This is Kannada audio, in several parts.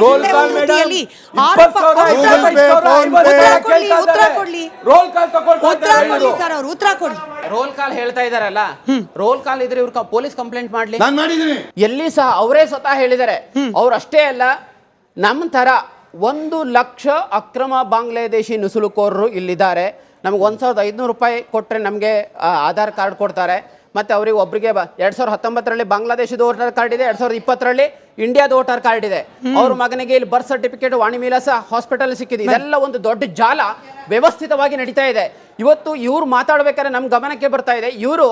Roll call madam roll call ಹೇಳ್ತಾ ಇದಾರಲ್ಲ, ರೋಲ್ ಕಾಲ್ ಇದ್ರೆ ಇವ್ರು ಪೊಲೀಸ್ ಕಂಪ್ಲೇಂಟ್ ಮಾಡ್ಲಿ. ಎಲ್ಲಿ ಸಹ ಅವರೇ ಸ್ವತಃ ಹೇಳಿದ್ದಾರೆ. ಅವ್ರು ಅಷ್ಟೇ ಅಲ್ಲ, ನಮ್ಮ ತರ 1 ಲಕ್ಷ ಅಕ್ರಮ ಬಾಂಗ್ಲಾದೇಶಿ ನುಸುಳುಕೋರರು ಇಲ್ಲಿದ್ದಾರೆ. ನಮ್ಗೆ 1500 ರೂಪಾಯಿ ಕೊಟ್ಟರೆ ನಮಗೆ ಆಧಾರ್ ಕಾರ್ಡ್ ಕೊಡ್ತಾರೆ. ಮತ್ತು ಅವರಿಗೆ ಒಬ್ಬರಿಗೆ 2019ರಲ್ಲಿ ಬಾಂಗ್ಲಾದೇಶದ ವೋಟರ್ ಕಾರ್ಡ್ ಇದೆ, 2020ರಲ್ಲಿ ಇಂಡಿಯಾದ ವೋಟರ್ ಕಾರ್ಡ್ ಇದೆ. ಅವ್ರ ಮಗನಿಗೆ ಇಲ್ಲಿ ಬರ್ತ್ ಸರ್ಟಿಫಿಕೇಟ್ ವಾಣಿವಿಲಾಸ ಹಾಸ್ಪಿಟಲ್ ಸಿಕ್ಕಿದೆ. ಇದೆಲ್ಲ ಒಂದು ದೊಡ್ಡ ಜಾಲ ವ್ಯವಸ್ಥಿತವಾಗಿ ನಡೀತಾ ಇದೆ. ಇವತ್ತು ಇವ್ರು ಮಾತಾಡ್ಬೇಕಾದ್ರೆ ನಮ್ಮ ಗಮನಕ್ಕೆ ಬರ್ತಾ ಇದೆ, ಇವರು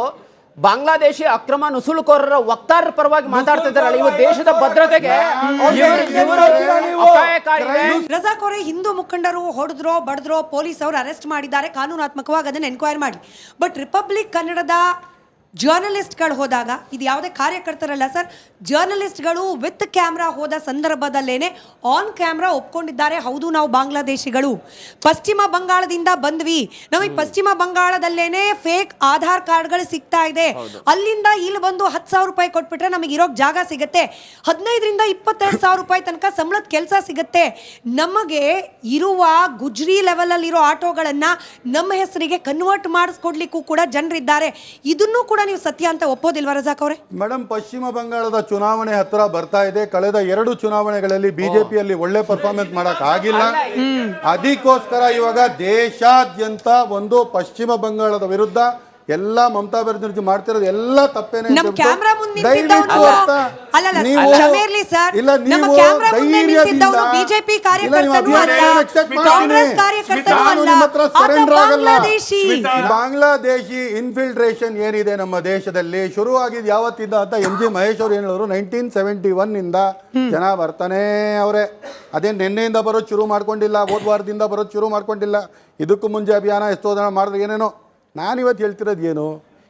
ಬಾಂಗ್ಲಾದೇಶಿ ಅಕ್ರಮ ನುಸುಳುಕೋರರ ವಕ್ತಾರರ ಪರವಾಗಿ ಮಾತಾಡ್ತಿದ್ದಾರಲ್ಲ, ಇವು ದೇಶದ ಭದ್ರತೆಗೆ ರಜಾಕ್ ಅವರೇ, ಹಿಂದೂ ಮುಖಂಡರು ಹೊಡೆದ್ರೋ ಬಡದ್ರೋ ಪೊಲೀಸ್ ಅವರು ಅರೆಸ್ಟ್ ಮಾಡಿದ್ದಾರೆ, ಕಾನೂನಾತ್ಮಕವಾಗಿ ಅದನ್ನ ಎನ್ಕ್ವೈರಿ ಮಾಡಿ. ಬಟ್ ರಿಪಬ್ಲಿಕ್ ಕನ್ನಡದ ಜರ್ನಲಿಸ್ಟ್ಗಳು ಹೋದಾಗ, ಇದು ಯಾವುದೇ ಕಾರ್ಯಕರ್ತರಲ್ಲ ಸರ್, ಜರ್ನಲಿಸ್ಟ್ಗಳು ವಿತ್ ಕ್ಯಾಮ್ರಾ ಹೋದ ಸಂದರ್ಭದಲ್ಲೇನೆ ಆನ್ ಕ್ಯಾಮ್ರಾ ಒಪ್ಕೊಂಡಿದ್ದಾರೆ, ಹೌದು ನಾವು ಬಾಂಗ್ಲಾದೇಶಿಗಳು, ಪಶ್ಚಿಮ ಬಂಗಾಳದಿಂದ ಬಂದ್ವಿ, ನಮಗೆ ಪಶ್ಚಿಮ ಬಂಗಾಳದಲ್ಲೇನೆ ಫೇಕ್ ಆಧಾರ್ ಕಾರ್ಡ್ಗಳು ಸಿಗ್ತಾ ಇದೆ, ಅಲ್ಲಿಂದ ಇಲ್ಲಿ ಬಂದು 10,000 ರೂಪಾಯಿ ಕೊಟ್ಬಿಟ್ರೆ ನಮಗೆ ಇರೋಕ್ ಜಾಗ ಸಿಗುತ್ತೆ, 15ರಿಂದ 22,000 ರೂಪಾಯಿ ತನಕ ಸಂಬಳದ ಕೆಲಸ ಸಿಗುತ್ತೆ, ನಮಗೆ ಇರುವ ಗುಜ್ರಿ ಲೆವೆಲ್ ಅಲ್ಲಿ ಇರೋ ಆಟೋಗಳನ್ನ ನಮ್ಮ ಹೆಸರಿಗೆ ಕನ್ವರ್ಟ್ ಮಾಡಿಸ್ಕೊಡ್ಲಿಕ್ಕೂ ಕೂಡ ಜನರಿದ್ದಾರೆ. ಇದನ್ನು ಕೂಡ ನೀವು ಸತ್ಯ ಅಂತ ಒಪ್ಪೋದಿಲ್ವಾ ರಜಾಕ್ ಅವರೇ? ಮೇಡಮ್, ಪಶ್ಚಿಮ ಬಂಗಾಳದ ಚುನಾವಣೆ ಹತ್ರ ಬರ್ತಾ ಇದೆ. ಕಳೆದ 2 ಚುನಾವಣೆಗಳಲ್ಲಿ ಬಿಜೆಪಿಯಲ್ಲಿ ಒಳ್ಳೆ ಪರ್ಫಾರ್ಮೆನ್ಸ್ ಮಾಡಕ್ ಆಗಿಲ್ಲ. ಅದಕ್ಕೋಸ್ಕರ ಇವಾಗ ದೇಶಾದ್ಯಂತ ಒಂದು ಪಶ್ಚಿಮ ಬಂಗಾಳದ ವಿರುದ್ಧ ಎಲ್ಲ ಮಮತಾ ಬ್ಯಾನರ್ಜಿ ಮಾಡ್ತಿರೋದು ಎಲ್ಲ ತಪ್ಪೇನೆ. ಬಾಂಗ್ಲಾದೇಶಿ ಇನ್ಫಿಲ್ಟ್ರೇಷನ್ ಏನಿದೆ ನಮ್ಮ ದೇಶದಲ್ಲಿ ಶುರುವಾಗಿದ್ದು ಯಾವತ್ತಿದ್ದ ಅಂತ MG ಮಹೇಶ್ ಅವರು ಏನು ಹೇಳಿದ್ರು, 1971 ಇಂದ ಜನ ಬರ್ತಾನೆ ಅವರೇ. ಅದೇನು ನಿನ್ನೆಯಿಂದ ಬರೋದು ಶುರು ಮಾಡ್ಕೊಂಡಿಲ್ಲ, ಹೋದ ವಾರದಿಂದ ಬರೋದು ಶುರು ಮಾಡ್ಕೊಂಡಿಲ್ಲ. ಇದಕ್ಕೂ ಮುಂಚೆ ಅಭಿಯಾನ ಎಷ್ಟೋ ಜನ ಮಾಡಿದ್ರೆ ಏನೇನೋ. ನಾನಿವತ್ತು ಹೇಳ್ತಿರೋದು ಏನು,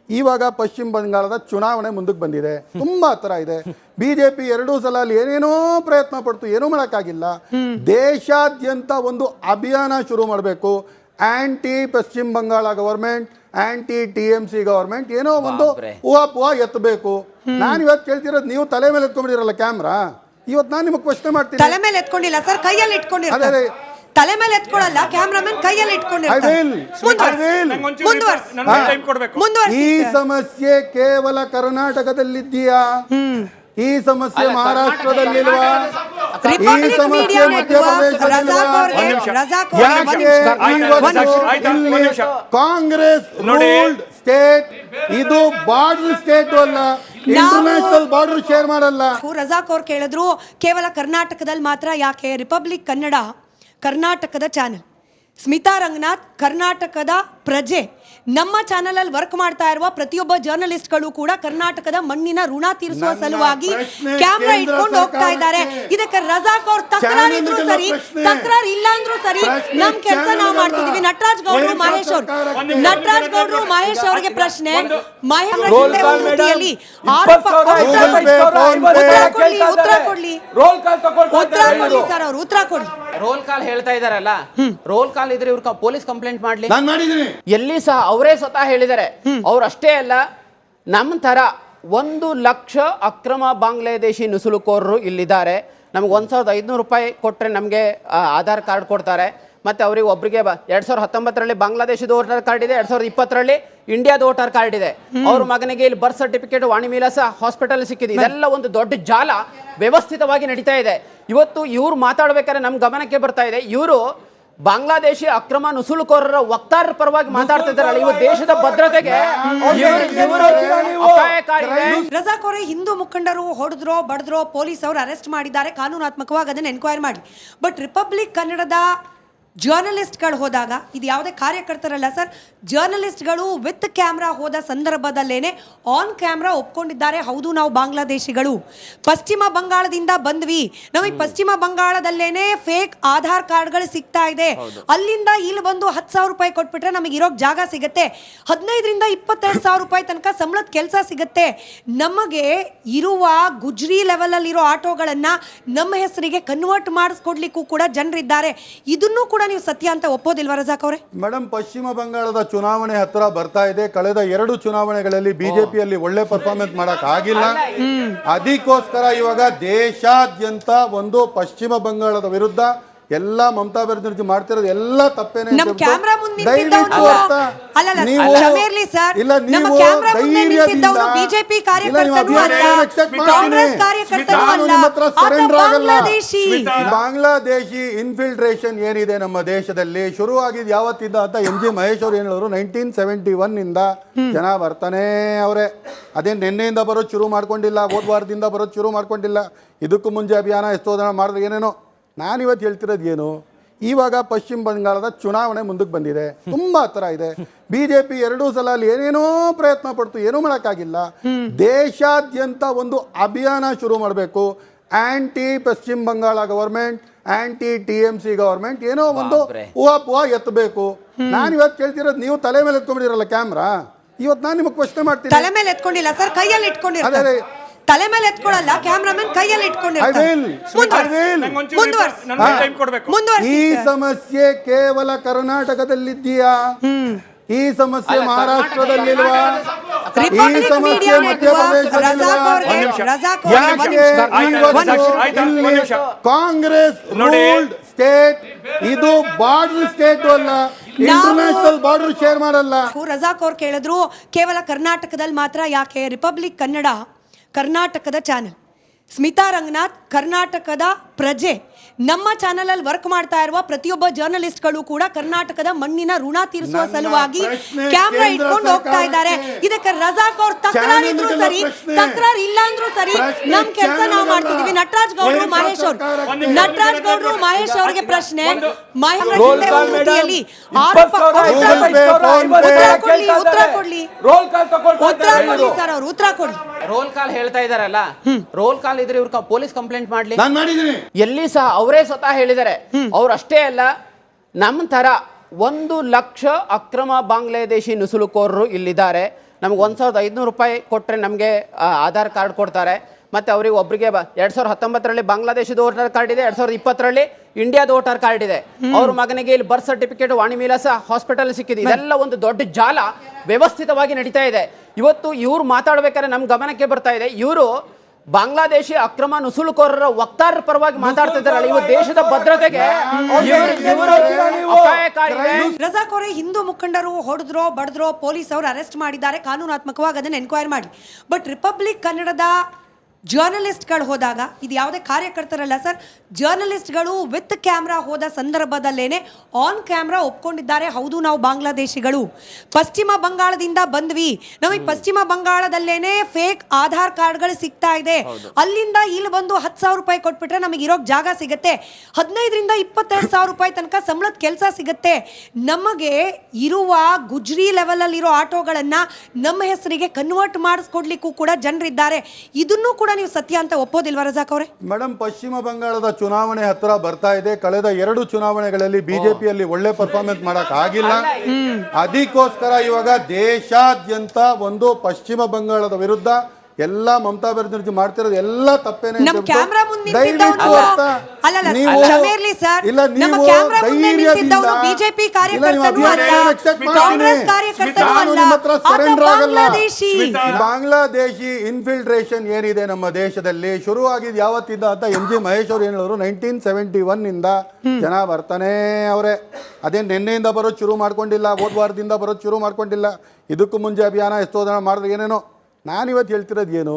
ಇವಾಗ ಪಶ್ಚಿಮ ಬಂಗಾಳದ ಚುನಾವಣೆ ಮುಂದಕ್ಕೆ ಬಂದಿದೆ, ತುಂಬಾ ಹತ್ರ ಇದೆ. ಬಿಜೆಪಿ 2 ಸಲ ಅಲ್ಲಿ ಏನೇನೋ ಪ್ರಯತ್ನ ಪಡ್ತು, ಏನೂ ಮಾಡೋಕ್ಕಾಗಿಲ್ಲ. ದೇಶಾದ್ಯಂತ ಒಂದು ಅಭಿಯಾನ ಶುರು ಮಾಡಬೇಕು. Anti Pashchima Bangala government, anti TMC government, ಏನೋ ಒಂದು ಹೂವಾ ಎತ್ತಬೇಕು. ನಾನು ಇವತ್ತು ಕೇಳ್ತಿರೋದು, ನೀವು ತಲೆ ಮೇಲೆ ಎತ್ಕೊಂಡಿರಲ್ಲ ಕ್ಯಾಮ್ರಾ. ಇವತ್ತು ನಾನು ನಿಮಗೆ ಪ್ರಶ್ನೆ ಮಾಡ್ತೀನಿ. ತಲೆ ಮೇಲೆ ಎತ್ಕೊಂಡಿಲ್ಲ ಸರ್, ಕೈಯಲ್ಲಿ ಇಟ್ಕೊಂಡಿರ್ತಾರೆ. ತಲೆ ಮೇಲೆ ಎತ್ಕೊಳ್ಳಲ್ಲ, ಕ್ಯಾಮ್ರಾಮನ್ ಕೈಯಲ್ಲಿ ಇಟ್ಕೊಂಡಿರ್ತಾರೆ. ಈ ಸಮಸ್ಯೆ ಕೇವಲ ಕರ್ನಾಟಕದಲ್ಲಿದ್ದೀಯಾ? ಈ ಸಮಸ್ಯೆ ಮಹಾರಾಷ್ಟ್ರದಲ್ಲಿಲ್ವಾ? ಈ ಸಮಸ್ಯೆ ಮಧ್ಯಪ್ರದೇಶದಲ್ಲಿಲ್ವಾ? ಕಾಂಗ್ರೆಸ್ ರೂಲ್ಡ್ ಸ್ಟೇಟ್ ಇದು, ಬಾರ್ಡರ್ ಸ್ಟೇಟ್ ಅಲ್ಲ, ಇಂಟರ್ನ್ಯಾಷನಲ್ ಬಾರ್ಡರ್ ಶೇರ್ ಮಾಡಲ್ಲ. ರಜಾಕ್ ಅವ್ರು ಕೇಳಿದ್ರು ಕೇವಲ ಕರ್ನಾಟಕದಲ್ಲಿ ಮಾತ್ರ ಯಾಕೆ? ರಿಪಬ್ಲಿಕ್ ಕನ್ನಡ ಕರ್ನಾಟಕದ ಚಾನೆಲ್, ಸ್ಮಿತಾ ರಂಗನಾಥ್ ಕರ್ನಾಟಕದ ಪ್ರಜೆ, ನಮ್ಮ ಚಾನೆಲ್ ಅಲ್ಲಿ ವರ್ಕ್ ಮಾಡ್ತಾ ಇರುವ ಪ್ರತಿಯೊಬ್ಬ ಜರ್ನಲಿಸ್ಟ್ಗಳು ಕೂಡ ಕರ್ನಾಟಕದ ಮಣ್ಣಿನ ಋಣ ತೀರಿಸುವ ಸಲುವಾಗಿ ಕ್ಯಾಮ್ರಾ ಇಟ್ಕೊಂಡು ಹೋಗ್ತಾ ಇದ್ದಾರೆ. ಇದಕ್ಕೆ ರಜಾಕ್ ಅವ್ರ ತಕರಾರಿದ್ರು ಸರಿ, ತಕರಾರು ಇಲ್ಲ ಅಂದ್ರೂ ಸರಿ, ನಮ್ ಕೆಲಸ ನಾವು ಮಾಡ್ತಿದೀವಿ. ನಟರಾಜ್ ಗೌಡ್ರು ಮಹೇಶ್ ಅವ್ರಿಗೆ ಪ್ರಶ್ನೆ, ಉತ್ತರ ಕೊಡ್ಲಿ. ರೋಲ್ ಕಾಲ್ ಹೇಳ್ತಾ ಇದಾರಲ್ಲ, ರೋಲ್ ಕಾಲ್ ಇದ್ರೆ ಇವ್ರು ಪೊಲೀಸ್ ಕಂಪ್ಲೇಂಟ್ ಮಾಡ್ಲಿ. ಎಲ್ಲಿ ಸಹ ಅವರೇ ಸ್ವತಃ ಹೇಳಿದ್ದಾರೆ. ಅವ್ರು ಅಷ್ಟೇ ಅಲ್ಲ, ನಮ್ಮ ತರ 1 ಲಕ್ಷ ಅಕ್ರಮ ಬಾಂಗ್ಲಾದೇಶಿ ನುಸುಳುಕೋರರು ಇಲ್ಲಿದ್ದಾರೆ. ನಮ್ಗೆ 1500 ರೂಪಾಯಿ ಕೊಟ್ಟರೆ ನಮಗೆ ಆಧಾರ್ ಕಾರ್ಡ್ ಕೊಡ್ತಾರೆ. ಮತ್ತು ಅವರಿಗೆ ಒಬ್ಬರಿಗೆ 2019ರಲ್ಲಿ ಬಾಂಗ್ಲಾದೇಶದ ವೋಟರ್ ಕಾರ್ಡ್ ಇದೆ, 2020ರಲ್ಲಿ ಇಂಡಿಯಾದ ವೋಟರ್ ಕಾರ್ಡ್ ಇದೆ. ಅವ್ರ ಮಗನಿಗೆ ಇಲ್ಲಿ ಬರ್ತ್ ಸರ್ಟಿಫಿಕೇಟ್ ವಾಣಿವಿಲಾಸ ಹಾಸ್ಪಿಟಲ್ ಸಿಕ್ಕಿದೆ. ಇದೆಲ್ಲ ಒಂದು ದೊಡ್ಡ ಜಾಲ ವ್ಯವಸ್ಥಿತವಾಗಿ ನಡೀತಾ ಇದೆ. ಇವತ್ತು ಇವ್ರು ಮಾತಾಡ್ಬೇಕಾದ್ರೆ ನಮ್ಮ ಗಮನಕ್ಕೆ ಬರ್ತಾ ಇದೆ, ಇವರು ಬಾಂಗ್ಲಾದೇಶಿ ಅಕ್ರಮ ನುಸುಳುಕೋರರ ವಕ್ತಾರರ ಪರವಾಗಿ ಮಾತಾಡ್ತಿದ್ದಾರಲ್ಲ, ಇವು ದೇಶದ ಭದ್ರತೆಗೆ ರಜಾಕ್ ಅವರೇ, ಹಿಂದೂ ಮುಖಂಡರು ಹೊಡೆದ್ರೋ ಬಡದ್ರೋ ಪೊಲೀಸ್ ಅವರು ಅರೆಸ್ಟ್ ಮಾಡಿದ್ದಾರೆ, ಕಾನೂನಾತ್ಮಕವಾಗಿ ಅದನ್ನ ಎನ್ಕ್ವೈರಿ ಮಾಡಿ. ಬಟ್ ರಿಪಬ್ಲಿಕ್ ಕನ್ನಡದ ಜರ್ನಲಿಸ್ಟ್ಗಳು ಹೋದಾಗ, ಇದು ಯಾವುದೇ ಕಾರ್ಯಕರ್ತರಲ್ಲ ಸರ್, ಜರ್ನಲಿಸ್ಟ್ಗಳು ವಿತ್ ಕ್ಯಾಮ್ರಾ ಹೋದ ಸಂದರ್ಭದಲ್ಲೇನೆ ಆನ್ ಕ್ಯಾಮ್ರಾ ಒಪ್ಕೊಂಡಿದ್ದಾರೆ, ಹೌದು ನಾವು ಬಾಂಗ್ಲಾದೇಶಿಗಳು, ಪಶ್ಚಿಮ ಬಂಗಾಳದಿಂದ ಬಂದ್ವಿ, ನಮಗೆ ಪಶ್ಚಿಮ ಬಂಗಾಳದಲ್ಲೇನೆ ಫೇಕ್ ಆಧಾರ್ ಕಾರ್ಡ್ಗಳು ಸಿಗ್ತಾ ಇದೆ, ಅಲ್ಲಿಂದ ಇಲ್ಲಿ ಬಂದು 10,000 ರೂಪಾಯಿ ಕೊಟ್ಬಿಟ್ರೆ ನಮಗೆ ಇರೋಕ್ ಜಾಗ ಸಿಗುತ್ತೆ, 15ರಿಂದ 22,000 ರೂಪಾಯಿ ತನಕ ಸಂಬಳದ ಕೆಲಸ ಸಿಗುತ್ತೆ, ನಮಗೆ ಇರುವ ಗುಜ್ರಿ ಲೆವೆಲ್ ಅಲ್ಲಿ ಇರೋ ಆಟೋಗಳನ್ನ ನಮ್ಮ ಹೆಸರಿಗೆ ಕನ್ವರ್ಟ್ ಮಾಡಿಸ್ಕೊಡ್ಲಿಕ್ಕೂ ಕೂಡ ಜನರಿದ್ದಾರೆ. ಇದನ್ನು ಕೂಡ ನೀವು ಸತ್ಯ ಅಂತ ಒಪ್ಪೋದಿಲ್ವಾ ರಜಾಕ್ ಅವರೇ? ಮೇಡಮ್, ಪಶ್ಚಿಮ ಬಂಗಾಳದ ಚುನಾವಣೆ ಹತ್ರ ಬರ್ತಾ ಇದೆ. ಕಳೆದ 2 ಚುನಾವಣೆಗಳಲ್ಲಿ ಬಿಜೆಪಿಯಲ್ಲಿ ಒಳ್ಳೆ ಪರ್ಫಾರ್ಮೆನ್ಸ್ ಮಾಡಕ್ ಆಗಿಲ್ಲ. ಅದಕ್ಕೋಸ್ಕರ ಇವಾಗ ದೇಶಾದ್ಯಂತ ಒಂದು ಪಶ್ಚಿಮ ಬಂಗಾಳದ ವಿರುದ್ಧ ಎಲ್ಲ ಮಮತಾ ಬ್ಯಾನರ್ಜಿ ಮಾಡ್ತಿರೋದು ಎಲ್ಲ ತಪ್ಪೇನೆ. ನಮ್ಮ ಕ್ಯಾಮ್ರಾ ಮುಂದೆ ಬಿಜೆಪಿ ಕಾರ್ಯಕರ್ತನೂ ಅಲ್ಲ, ಕಾಂಗ್ರೆಸ್ ಕಾರ್ಯಕರ್ತನೂ ಅಲ್ಲ, ಬಾಂಗ್ಲಾದೇಶಿ ಇನ್ಫಿಲ್ಟ್ರೇಷನ್ ಏನಿದೆ ನಮ್ಮ ದೇಶದಲ್ಲಿ ಶುರುವಾಗಿದ್ದು ಯಾವತ್ತಿಂದ ಅಂತ MG ಮಹೇಶ್ ಅವರು ಏನು ಹೇಳಿದ್ರು, 1971 ಇಂದ ಜನ ಬರ್ತಾನೆ ಅವರೇ. ಅದೇನು ನಿನ್ನೆಯಿಂದ ಬರೋದು ಶುರು ಮಾಡ್ಕೊಂಡಿಲ್ಲ, ಹೋದ ವಾರದಿಂದ ಬರೋದು ಶುರು ಮಾಡ್ಕೊಂಡಿಲ್ಲ. ಇದಕ್ಕೂ ಮುಂಚೆ ಅಭಿಯಾನ ಎಷ್ಟೋ ಜನ ಮಾಡಿದ್ರೆ ಏನೇನೋ. ನಾನಿವತ್ತು ಹೇಳ್ತಿರೋದು ಏನು, ಇವಾಗ ಪಶ್ಚಿಮ ಬಂಗಾಳದ ಚುನಾವಣೆ ಮುಂದಕ್ಕೆ ಬಂದಿದೆ, ತುಂಬ ಹತ್ರ ಇದೆ. ಬಿಜೆಪಿ 2 ಸಲ ಅಲ್ಲಿ ಏನೇನೋ ಪ್ರಯತ್ನ ಪಡ್ತು, ಏನೂ ಮಾಡೋಕ್ಕಾಗಿಲ್ಲ. ದೇಶಾದ್ಯಂತ ಒಂದು ಅಭಿಯಾನ ಶುರು ಮಾಡಬೇಕು. Anti Pashchima Bangala government, anti TMC government, ಏನೋ ಒಂದು ಹೂವಾ ಎತ್ತಬೇಕು. ನಾನಿವತ್ತು ಕೇಳ್ತಿರೋದು, ನೀವು ತಲೆ ಮೇಲೆ ಎತ್ಕೊಂಡಿರಲ್ಲ ಕ್ಯಾಮ್ರಾ. ಇವತ್ತು ನಾನು ನಿಮಗೆ ಪ್ರಶ್ನೆ ಮಾಡ್ತೀನಿ. ತಲೆ ಮೇಲೆ ಎತ್ಕೊಂಡಿಲ್ಲ ಸರ್, ಕೈಯಲ್ಲಿ ಇಟ್ಕೊಂಡಿರ್ತಾರೆ. ತಲೆ ಮೇಲೆ ಎತ್ಕೊಳ್ಳಲ್ಲ, ಕ್ಯಾಮ್ರಾಮನ್ ಕೈಯಲ್ಲಿ ಇಟ್ಕೊಂಡಿರ್ತಾರೆ. ಈ ಸಮಸ್ಯೆ ಕೇವಲ ಕರ್ನಾಟಕದಲ್ಲಿದ್ದೀಯಾ? ಈ ಸಮಸ್ಯೆ ಮಹಾರಾಷ್ಟ್ರದಲ್ಲಿಲ್ವಾ? ಈ ಸಮಸ್ಯೆ ಮಧ್ಯಪ್ರದೇಶದಲ್ಲಿಲ್ವಾ? ಕಾಂಗ್ರೆಸ್ ರೂಲ್ಡ್ ಸ್ಟೇಟ್ ಇದು ಬಾರ್ಡರ್ ಸ್ಟೇಟ್ ಅಲ್ಲ, ಇಂಟರ್ನ್ಯಾಷನಲ್ ಬಾರ್ಡರ್ ಶೇರ್ ಮಾಡಲ್ಲ. ರಜಾಕ್ ಅವ್ರು ಕೇಳಿದ್ರು ಕೇವಲ ಕರ್ನಾಟಕದಲ್ಲಿ ಮಾತ್ರ ಯಾಕೆ? ರಿಪಬ್ಲಿಕ್ ಕನ್ನಡ ಕರ್ನಾಟಕದ ಚಾನೆಲ್, ಸ್ಮಿತಾ ರಂಗನಾಥ್ ಕರ್ನಾಟಕದ ಪ್ರಜೆ. ನಮ್ಮ ಚಾನೆಲ್ ಅಲ್ಲಿ ವರ್ಕ್ ಮಾಡ್ತಾ ಇರುವ ಪ್ರತಿಯೊಬ್ಬ ಜರ್ನಲಿಸ್ಟ್ಗಳು ಕೂಡ ಕರ್ನಾಟಕದ ಮಣ್ಣಿನ ಋಣ ತೀರಿಸುವ ಸಲುವಾಗಿ ಕ್ಯಾಮ್ರಾ ಇಟ್ಕೊಂಡು ಹೋಗ್ತಾ ಇದ್ದಾರೆ. ಇದಕ್ಕೆ ರಜಾಕ್ ಅವ್ರು ತಕರಾರಿದ್ರು ಸರಿ, ತಕರಾರು ಇಲ್ಲ ಅಂದ್ರೂ ಸರಿ, ನಮ್ ಕೆಲಸ ನಾವು ಮಾಡ್ತಿದೀವಿ. ನಟರಾಜ್ ಗೌಡ್ರು ಮಹೇಶ್ ಅವರಿಗೆ ಪ್ರಶ್ನೆ, ಉತ್ತರ ಕೊಡ್ಲಿ. ರೋಲ್ ಕಾಲ್ ಹೇಳ್ತಾ ಇದಾರಲ್ಲ, ರೋಲ್ ಕಾಲ್ ಇದ್ರೆ ಇವ್ರು ಪೊಲೀಸ್ ಕಂಪ್ಲೇಂಟ್ ಮಾಡ್ಲಿ. ಎಲ್ಲಿ ಸಹ ಅವರೇ ಸ್ವತಃ ಹೇಳಿದ್ದಾರೆ. ಅವ್ರು ಅಷ್ಟೇ ಅಲ್ಲ, ನಮ್ಮ ತರ 1 ಲಕ್ಷ ಅಕ್ರಮ ಬಾಂಗ್ಲಾದೇಶಿ ನುಸುಳುಕೋರರು ಇಲ್ಲಿದ್ದಾರೆ. ನಮ್ಗೆ 1500 ರೂಪಾಯಿ ಕೊಟ್ಟರೆ ನಮಗೆ ಆಧಾರ್ ಕಾರ್ಡ್ ಕೊಡ್ತಾರೆ. ಮತ್ತು ಅವರಿಗೆ ಒಬ್ಬರಿಗೆ 2019ರಲ್ಲಿ ಬಾಂಗ್ಲಾದೇಶದ ವೋಟರ್ ಕಾರ್ಡ್ ಇದೆ, 2020ರಲ್ಲಿ ಇಂಡಿಯಾದ ವೋಟರ್ ಕಾರ್ಡ್ ಇದೆ. ಅವ್ರ ಮಗನಿಗೆ ಇಲ್ಲಿ ಬರ್ತ್ ಸರ್ಟಿಫಿಕೇಟ್ ವಾಣಿವಿಲಾಸ ಹಾಸ್ಪಿಟಲ್ ಸಿಕ್ಕಿದೆ. ಇದೆಲ್ಲ ಒಂದು ದೊಡ್ಡ ಜಾಲ ವ್ಯವಸ್ಥಿತವಾಗಿ ನಡೀತಾ ಇದೆ. ಇವತ್ತು ಇವ್ರು ಮಾತಾಡ್ಬೇಕಾದ್ರೆ ನಮ್ಮ ಗಮನಕ್ಕೆ ಬರ್ತಾ ಇದೆ, ಇವರು ಬಾಂಗ್ಲಾದೇಶಿ ಅಕ್ರಮ ನುಸುಳುಕೋರರ ವಕ್ತಾರರ ಪರವಾಗಿ ಮಾತಾಡ್ತಿದ್ದಾರಲ್ಲ, ಇವು ದೇಶದ ಭದ್ರತೆಗೆ ರಜಾಕ್ ಅವರೇ, ಹಿಂದೂ ಮುಖಂಡರು ಹೊಡೆದ್ರೋ ಬಡದ್ರೋ ಪೊಲೀಸ್ ಅವರು ಅರೆಸ್ಟ್ ಮಾಡಿದ್ದಾರೆ, ಕಾನೂನಾತ್ಮಕವಾಗಿ ಅದನ್ನ ಎನ್ಕ್ವೈರಿ ಮಾಡಿ. ಬಟ್ ರಿಪಬ್ಲಿಕ್ ಕನ್ನಡದ ಜರ್ನಲಿಸ್ಟ್ಗಳು ಹೋದಾಗ, ಇದು ಯಾವುದೇ ಕಾರ್ಯಕರ್ತರಲ್ಲ ಸರ್, ಜರ್ನಲಿಸ್ಟ್ಗಳು ವಿತ್ ಕ್ಯಾಮ್ರಾ ಹೋದ ಸಂದರ್ಭದಲ್ಲೇನೆ ಆನ್ ಕ್ಯಾಮ್ರಾ ಒಪ್ಕೊಂಡಿದ್ದಾರೆ, ಹೌದು ನಾವು ಬಾಂಗ್ಲಾದೇಶಿಗಳು, ಪಶ್ಚಿಮ ಬಂಗಾಳದಿಂದ ಬಂದ್ವಿ, ನಮಗೆ ಪಶ್ಚಿಮ ಬಂಗಾಳದಲ್ಲೇನೆ ಫೇಕ್ ಆಧಾರ್ ಕಾರ್ಡ್ಗಳು ಸಿಗ್ತಾ ಇದೆ, ಅಲ್ಲಿಂದ ಇಲ್ಲಿ ಬಂದು 10,000 ರೂಪಾಯಿ ಕೊಟ್ಬಿಟ್ರೆ ನಮಗೆ ಇರೋಕ್ ಜಾಗ ಸಿಗುತ್ತೆ, 15ರಿಂದ 22,000 ರೂಪಾಯಿ ತನಕ ಸಂಬಳದ ಕೆಲಸ ಸಿಗುತ್ತೆ, ನಮಗೆ ಇರುವ ಗುಜ್ರಿ ಲೆವೆಲ್ ಅಲ್ಲಿ ಇರೋ ಆಟೋಗಳನ್ನ ನಮ್ಮ ಹೆಸರಿಗೆ ಕನ್ವರ್ಟ್ ಮಾಡಿಸ್ಕೊಡ್ಲಿಕ್ಕೂ ಕೂಡ ಜನರಿದ್ದಾರೆ. ಇದನ್ನು ಕೂಡ ನೀವು ಸತ್ಯ ಅಂತ ಒಪ್ಪೋದಿಲ್ವಾ ರಜಾಕ್ ಅವರೇ? ಮೇಡಮ್, ಪಶ್ಚಿಮ ಬಂಗಾಳದ ಚುನಾವಣೆ ಹತ್ರ ಬರ್ತಾ ಇದೆ. ಕಳೆದ 2 ಚುನಾವಣೆಗಳಲ್ಲಿ ಬಿಜೆಪಿಯಲ್ಲಿ ಒಳ್ಳೆ ಪರ್ಫಾರ್ಮೆನ್ಸ್ ಮಾಡಕ್ ಆಗಿಲ್ಲ. ಅದಕ್ಕೋಸ್ಕರ ಇವಾಗ ದೇಶಾದ್ಯಂತ ಒಂದು ಪಶ್ಚಿಮ ಬಂಗಾಳದ ವಿರುದ್ಧ ಎಲ್ಲ ಮಮತಾ ಬ್ಯಾನರ್ಜಿ ಮಾಡ್ತಿರೋದು ಎಲ್ಲ ತಪ್ಪೇನೆ. ನಮ್ಮ ಕ್ಯಾಮ್ರಾ ಮುಂದೆ ಬಿಜೆಪಿ ಕಾರ್ಯಕರ್ತನೂ ಅಲ್ಲ, ಕಾಂಗ್ರೆಸ್ ಕಾರ್ಯಕರ್ತನೂ ಅಲ್ಲ, ಬಾಂಗ್ಲಾದೇಶಿ ಇನ್ಫಿಲ್ಟ್ರೇಷನ್ ಏನಿದೆ ನಮ್ಮ ದೇಶದಲ್ಲಿ ಶುರುವಾಗಿದ್ದು ಯಾವತ್ತಿಂದ ಅಂತ MG ಮಹೇಶ್ ಅವರು ಏನು ಹೇಳಿದ್ರು, 1971 ಇಂದ ಜನ ಬರ್ತಾನೆ ಅವರೇ. ಅದೇನು ನಿನ್ನೆಯಿಂದ ಬರೋದು ಶುರು ಮಾಡ್ಕೊಂಡಿಲ್ಲ, ಹೋದ ವಾರದಿಂದ ಬರೋದು ಶುರು ಮಾಡ್ಕೊಂಡಿಲ್ಲ. ಇದಕ್ಕೂ ಮುಂಚೆ ಅಭಿಯಾನ ಎಷ್ಟೋ ಜನ ಮಾಡಿದ್ರೆ ಏನೇನೋ. ನಾನಿವತ್ತು ಹೇಳ್ತಿರೋದು ಏನು,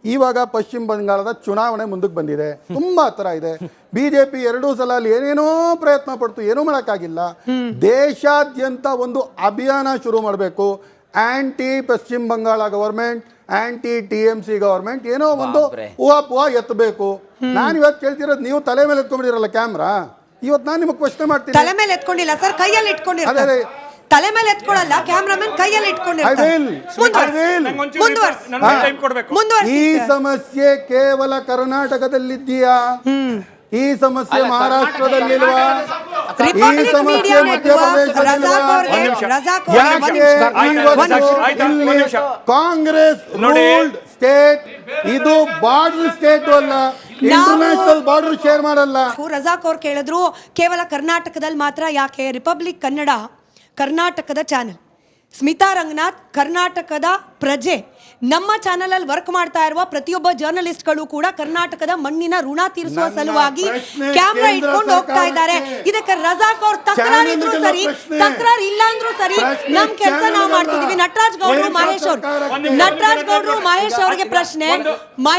ಇವಾಗ ಪಶ್ಚಿಮ ಬಂಗಾಳದ ಚುನಾವಣೆ ಮುಂದಕ್ಕೆ ಬಂದಿದೆ, ತುಂಬ ಹತ್ರ ಇದೆ. ಬಿಜೆಪಿ 2 ಸಲ ಅಲ್ಲಿ ಏನೇನೋ ಪ್ರಯತ್ನ ಪಡ್ತು, ಏನೂ ಮಾಡೋಕ್ಕಾಗಿಲ್ಲ. ದೇಶಾದ್ಯಂತ ಒಂದು ಅಭಿಯಾನ ಶುರು ಮಾಡಬೇಕು. Anti Pashchima Bangala government, anti TMC government, ಏನೋ ಒಂದು ಹೂವಾ ಎತ್ತಬೇಕು. ನಾನಿವತ್ತು ಕೇಳ್ತಿರೋದು, ನೀವು ತಲೆ ಮೇಲೆ ಎತ್ಕೊಂಡಿರಲ್ಲ ಕ್ಯಾಮ್ರಾ. ಇವತ್ತು ನಾನು ನಿಮಗೆ ಪ್ರಶ್ನೆ ಮಾಡ್ತೀನಿ. ತಲೆ ಮೇಲೆ ಎತ್ಕೊಂಡಿಲ್ಲ ಸರ್, ಕೈಯಲ್ಲಿ ಇಟ್ಕೊಂಡಿರ್ತಾರೆ. ತಲೆ ಮೇಲೆ ಎತ್ಕೊಳ್ಳಲ್ಲ, ಕ್ಯಾಮ್ರಾಮನ್ ಕೈಯಲ್ಲಿ ಇಟ್ಕೊಂಡಿರ್ತಾರೆ. ಈ ಸಮಸ್ಯೆ ಕೇವಲ ಕರ್ನಾಟಕದಲ್ಲಿದ್ದೀಯಾ? ಈ ಸಮಸ್ಯೆ ಮಹಾರಾಷ್ಟ್ರದಲ್ಲಿಲ್ವಾ? ಈ ಸಮಸ್ಯೆ ಮಧ್ಯಪ್ರದೇಶದಲ್ಲಿಲ್ವಾ? ಕಾಂಗ್ರೆಸ್ ರೂಲ್ಡ್ ಸ್ಟೇಟ್ ಇದು ಬಾರ್ಡರ್ ಸ್ಟೇಟ್ ಅಲ್ಲ, ಇಂಟರ್ನ್ಯಾಷನಲ್ ಬಾರ್ಡರ್ ಶೇರ್ ಮಾಡಲ್ಲ. ರಜಾಕ್ ಅವ್ರು ಕೇಳಿದ್ರು ಕೇವಲ ಕರ್ನಾಟಕದಲ್ಲಿ ಮಾತ್ರ ಯಾಕೆ? ರಿಪಬ್ಲಿಕ್ ಕನ್ನಡ ಕರ್ನಾಟಕದ ಚಾನೆಲ್, ಸ್ಮಿತಾ ರಂಗನಾಥ್ ಕರ್ನಾಟಕದ ಪ್ರಜೆ. ನಮ್ಮ ಚಾನೆಲ್ ಅಲ್ಲಿ ವರ್ಕ್ ಮಾಡ್ತಾ ಇರುವ ಪ್ರತಿಯೊಬ್ಬ ಜರ್ನಲಿಸ್ಟ್ಗಳು ಕೂಡ ಕರ್ನಾಟಕದ ಮಣ್ಣಿನ ಋಣ ತೀರಿಸುವ ಸಲುವಾಗಿ ಕ್ಯಾಮ್ರಾ ಇಟ್ಕೊಂಡು ಹೋಗ್ತಾ ಇದ್ದಾರೆ. ಇದಕ್ಕೆ ರಜಾಕ್ ಅವ್ರ ತಕರಾರು ಇದ್ರು ಸರಿ, ತಕರಾರು ಇಲ್ಲ ಅಂದ್ರೂ ಸರಿ, ನಮ್ ಕೆಲಸ ನಾವು ಮಾಡ್ತಿದೀವಿ. ನಟರಾಜ್ ಗೌಡ್ರು ಮಹೇಶ್ ಅವ್ರಿಗೆ ಪ್ರಶ್ನೆ.